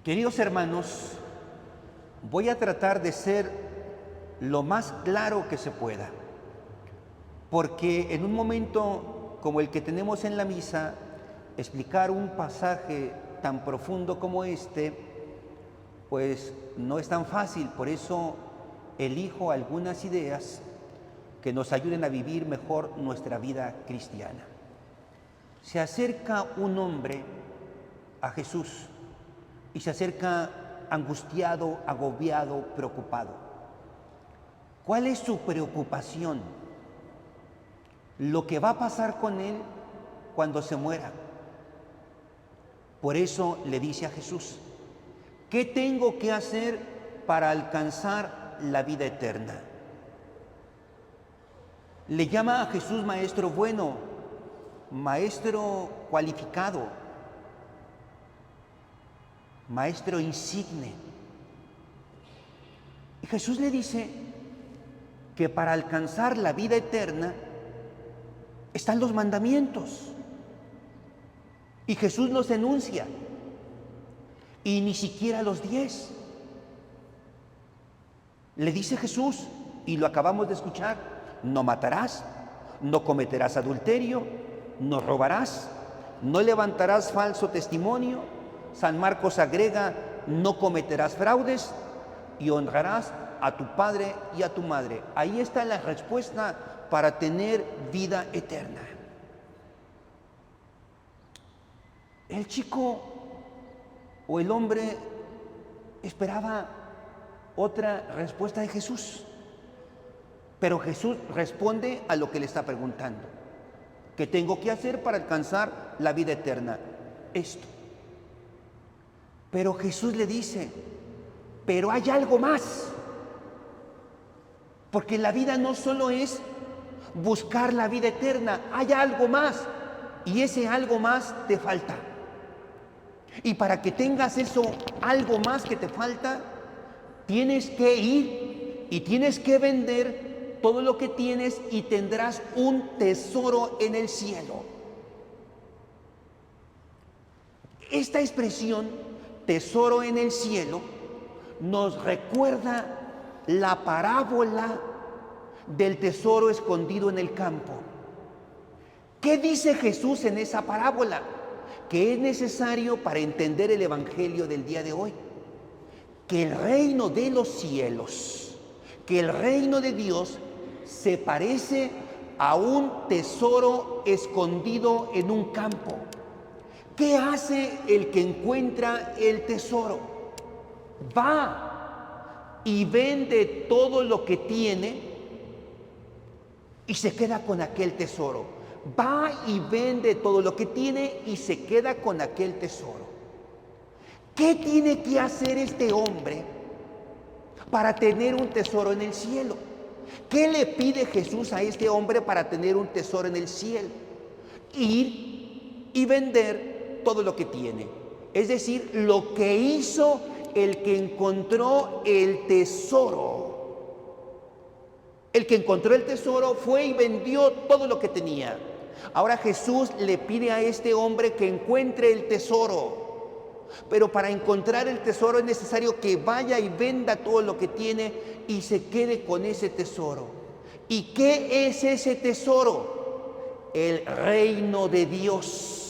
Queridos hermanos, voy a tratar de ser lo más claro que se pueda, porque en un momento como el que tenemos en la misa, explicar un pasaje tan profundo como este, pues no es tan fácil. Por eso elijo algunas ideas que nos ayuden a vivir mejor nuestra vida cristiana. Se acerca un hombre a Jesús y se acerca angustiado, agobiado, preocupado. ¿Cuál es su preocupación? Lo que va a pasar con él cuando se muera. Por eso le dice a Jesús: ¿qué tengo que hacer para alcanzar la vida eterna? Le llama a Jesús maestro bueno, maestro cualificado, maestro insigne. Y Jesús le dice que para alcanzar la vida eterna están los mandamientos. Y Jesús los enuncia, y ni siquiera los 10. Le dice Jesús, y lo acabamos de escuchar: no matarás, no cometerás adulterio, no robarás, no levantarás falso testimonio. San Marcos agrega: no cometerás fraudes y honrarás a tu padre y a tu madre. Ahí está la respuesta para tener vida eterna. El chico o el hombre esperaba otra respuesta de Jesús, pero Jesús responde a lo que le está preguntando: ¿qué tengo que hacer para alcanzar la vida eterna? Esto. Pero Jesús le dice: pero hay algo más, porque la vida no solo es buscar la vida eterna, hay algo más, y ese algo más te falta. Y para que tengas eso algo más que te falta, tienes que ir y tienes que vender todo lo que tienes y tendrás un tesoro en el cielo. Esta expresión, tesoro en el cielo, nos recuerda la parábola del tesoro escondido en el campo. ¿Qué dice Jesús en esa parábola? Que es necesario para entender el evangelio del día de hoy: que el reino de los cielos, que el reino de Dios se parece a un tesoro escondido en un campo. ¿Qué hace el que encuentra el tesoro? Va y vende todo lo que tiene y se queda con aquel tesoro. Va y vende todo lo que tiene y se queda con aquel tesoro. ¿Qué tiene que hacer este hombre para tener un tesoro en el cielo? ¿Qué le pide Jesús a este hombre para tener un tesoro en el cielo? Ir y vender todo lo que tiene. Es decir, lo que hizo el que encontró el tesoro. El que encontró el tesoro fue y vendió todo lo que tenía. Ahora Jesús le pide a este hombre que encuentre el tesoro. Pero para encontrar el tesoro es necesario que vaya y venda todo lo que tiene y se quede con ese tesoro. ¿Y qué es ese tesoro? El reino de Dios.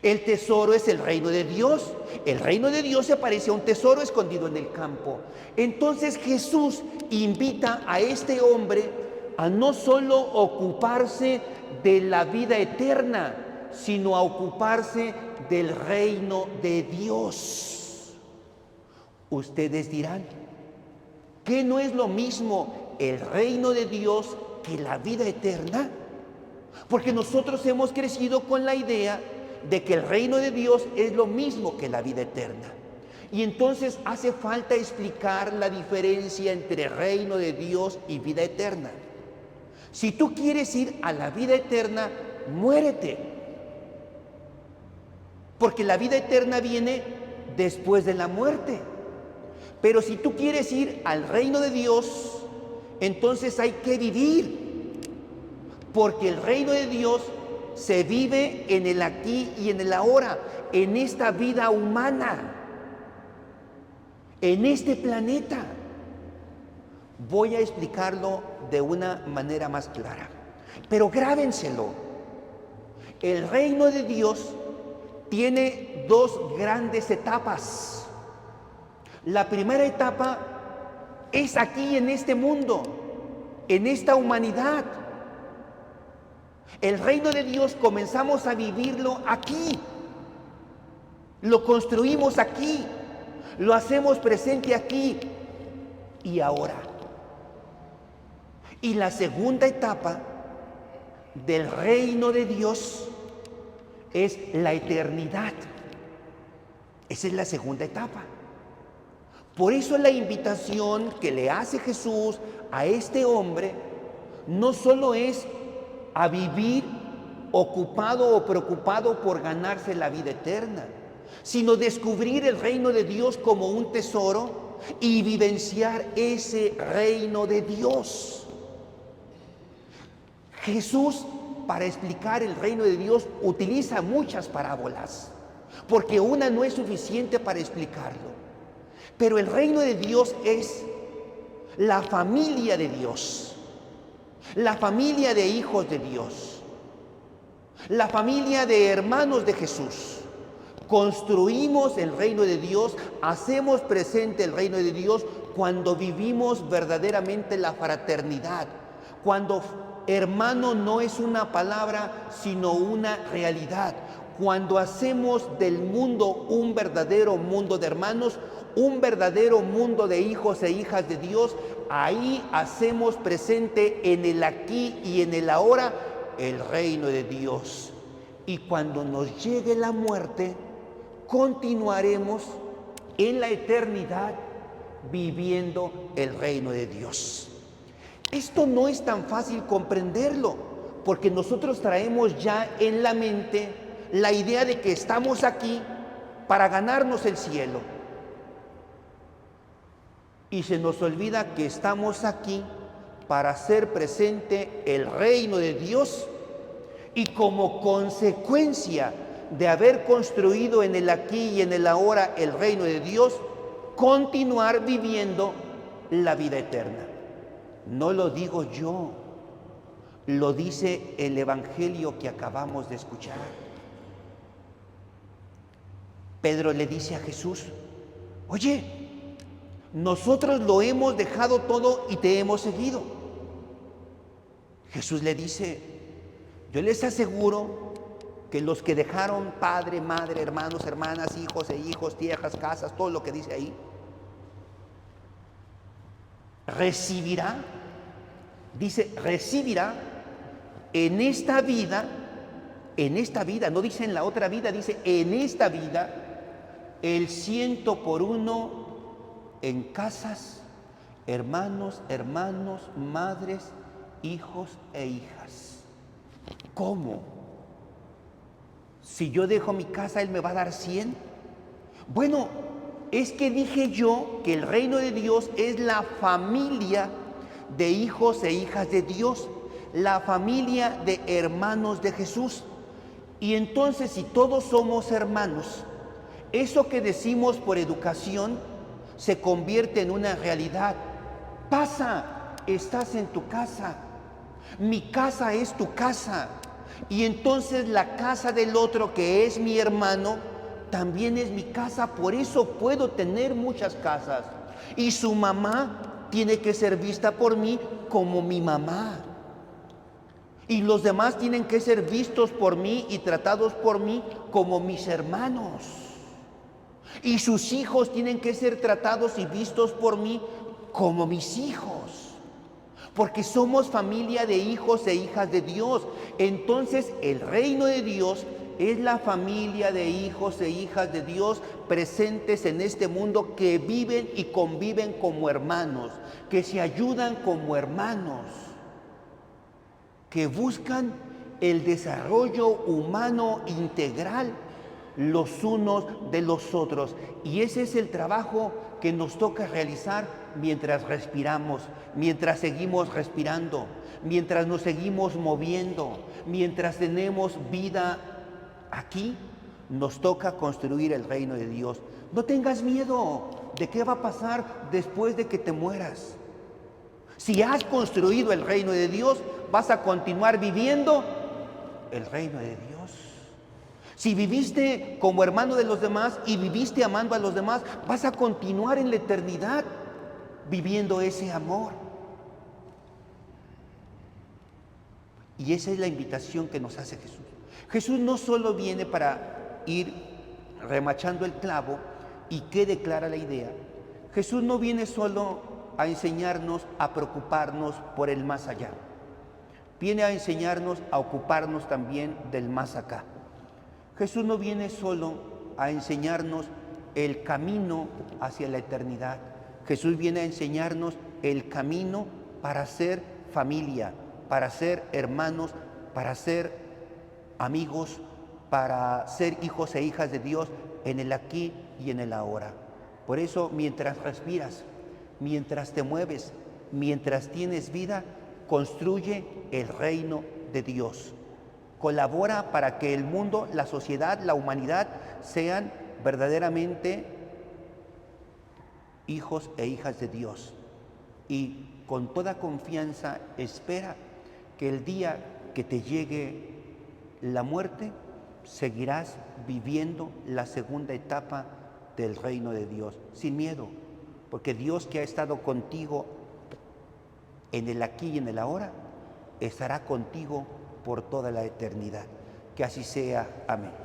El tesoro es el reino de Dios. El reino de Dios se parece a un tesoro escondido en el campo. Entonces Jesús invita a este hombre a no solo ocuparse de la vida eterna, sino a ocuparse del reino de Dios. Ustedes dirán: ¿qué no es lo mismo el reino de Dios que la vida eterna? Porque nosotros hemos crecido con la idea de que el reino de Dios es lo mismo que la vida eterna. Y entonces hace falta explicar la diferencia entre reino de Dios y vida eterna. Si tú quieres ir a la vida eterna, muérete. Porque la vida eterna viene después de la muerte. Pero si tú quieres ir al reino de Dios, entonces hay que vivir. Porque el reino de Dios se vive en el aquí y en el ahora, en esta vida humana, en este planeta. Voy a explicarlo de una manera más clara, pero grábenselo. El reino de Dios tiene dos grandes etapas. La primera etapa es aquí en este mundo, en esta humanidad. El reino de Dios comenzamos a vivirlo aquí, lo construimos aquí, lo hacemos presente aquí y ahora. Y la segunda etapa del reino de Dios es la eternidad. Esa es la segunda etapa. Por eso la invitación que le hace Jesús a este hombre no solo es a vivir ocupado o preocupado por ganarse la vida eterna, sino descubrir el reino de Dios como un tesoro y vivenciar ese reino de Dios. Jesús, para explicar el reino de Dios, utiliza muchas parábolas, porque una no es suficiente para explicarlo. Pero el reino de Dios es la familia de Dios, la familia de hijos de Dios, la familia de hermanos de Jesús. Construimos el reino de Dios, hacemos presente el reino de Dios cuando vivimos verdaderamente la fraternidad, cuando hermano no es una palabra, sino una realidad. Cuando hacemos del mundo un verdadero mundo de hermanos, un verdadero mundo de hijos e hijas de Dios, ahí hacemos presente en el aquí y en el ahora el reino de Dios. Y cuando nos llegue la muerte, continuaremos en la eternidad viviendo el reino de Dios. Esto no es tan fácil comprenderlo, porque nosotros traemos ya en la mente la idea de que estamos aquí para ganarnos el cielo. Y se nos olvida que estamos aquí para hacer presente el reino de Dios y como consecuencia de haber construido en el aquí y en el ahora el reino de Dios, continuar viviendo la vida eterna. No lo digo yo, lo dice el Evangelio que acabamos de escuchar. Pedro le dice a Jesús: oye, nosotros lo hemos dejado todo y te hemos seguido. Jesús le dice: yo les aseguro que los que dejaron padre, madre, hermanos, hermanas, hijos e hijos, tierras, casas, todo lo que dice ahí, recibirá en esta vida, no dice en la otra vida, dice en esta vida, el 100 por 1 en casas, hermanos, madres, hijos e hijas. ¿Cómo? Si yo dejo mi casa, ¿Él me va a dar 100? Bueno, es que dije yo que el reino de Dios es la familia de hijos e hijas de Dios, la familia de hermanos de Jesús. Y entonces, si todos somos hermanos, eso que decimos por educación se convierte en una realidad. Pasa, estás en tu casa, mi casa es tu casa, y entonces la casa del otro, que es mi hermano, también es mi casa. Por eso puedo tener muchas casas, y su mamá tiene que ser vista por mí como mi mamá, y los demás tienen que ser vistos por mí y tratados por mí como mis hermanos, y sus hijos tienen que ser tratados y vistos por mí como mis hijos, porque somos familia de hijos e hijas de Dios. Entonces el reino de Dios es la familia de hijos e hijas de Dios presentes en este mundo, que viven y conviven como hermanos, que se ayudan como hermanos, que buscan el desarrollo humano integral los unos de los otros. Y ese es el trabajo que nos toca realizar mientras respiramos, mientras seguimos respirando, mientras nos seguimos moviendo, mientras tenemos vida aquí. Nos toca construir el reino de Dios. No tengas miedo de qué va a pasar después de que te mueras. Si has construido el reino de Dios, vas a continuar viviendo el reino de Dios. Si viviste como hermano de los demás y viviste amando a los demás, vas a continuar en la eternidad viviendo ese amor. Y esa es la invitación que nos hace Jesús. Jesús no solo viene para ir remachando el clavo y quede clara la idea. Jesús no viene solo a enseñarnos a preocuparnos por el más allá. Viene a enseñarnos a ocuparnos también del más acá. Jesús no viene solo a enseñarnos el camino hacia la eternidad. Jesús viene a enseñarnos el camino para ser familia, para ser hermanos, para ser amigos, para ser hijos e hijas de Dios en el aquí y en el ahora. Por eso, mientras respiras, mientras te mueves, mientras tienes vida, construye el reino de Dios. Colabora para que el mundo, la sociedad, la humanidad sean verdaderamente hijos e hijas de Dios. Y con toda confianza espera que el día que te llegue la muerte, seguirás viviendo la segunda etapa del reino de Dios, sin miedo, porque Dios, que ha estado contigo en el aquí y en el ahora, estará contigo por toda la eternidad. Que así sea. Amén.